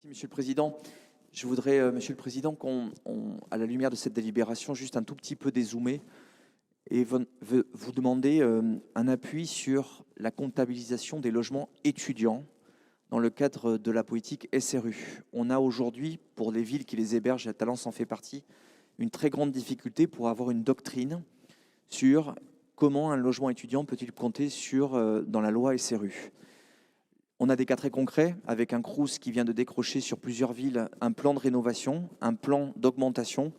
Monsieur le Président, je voudrais, Monsieur le Président, à la lumière de cette délibération, juste un tout petit peu dézoomer et vous demander un appui sur la comptabilisation des logements étudiants dans le cadre de la politique SRU. On a aujourd'hui, pour les villes qui les hébergent, et Talence en fait partie, une très grande difficulté pour avoir une doctrine sur comment un logement étudiant peut-il compter dans la loi SRU. On a des cas très concrets avec un Crous qui vient de décrocher sur plusieurs villes un plan de rénovation, un plan d'augmentation.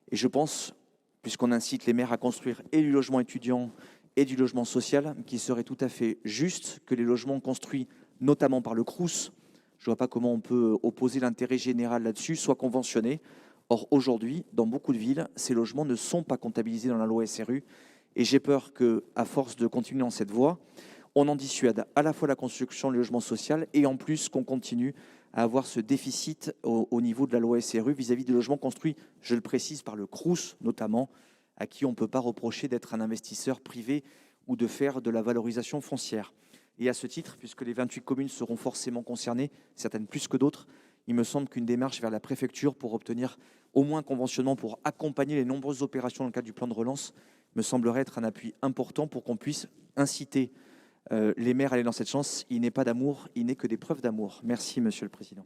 Et je pense, puisqu'on incite les maires à construire et du logement étudiant et du logement social, qu'il serait tout à fait juste que les logements construits notamment par le Crous, je ne vois pas comment on peut opposer l'intérêt général là-dessus, soient conventionnés. Or, aujourd'hui, dans beaucoup de villes, ces logements ne sont pas comptabilisés dans la loi SRU. Et j'ai peur qu'à force de continuer dans cette voie, on en dissuade à la fois la construction de logement social et en plus qu'on continue à avoir ce déficit au niveau de la loi SRU vis-à-vis des logements construits, je le précise, par le Crous notamment, à qui on ne peut pas reprocher d'être un investisseur privé ou de faire de la valorisation foncière. Et à ce titre, puisque les 28 communes seront forcément concernées, certaines plus que d'autres, il me semble qu'une démarche vers la préfecture pour obtenir au moins un conventionnement pour accompagner les nombreuses opérations dans le cadre du plan de relance me semblerait être un appui important pour qu'on puisse inciter les maires à aller dans cette chance. Il n'est pas d'amour, il n'est que des preuves d'amour. Merci, Monsieur le Président.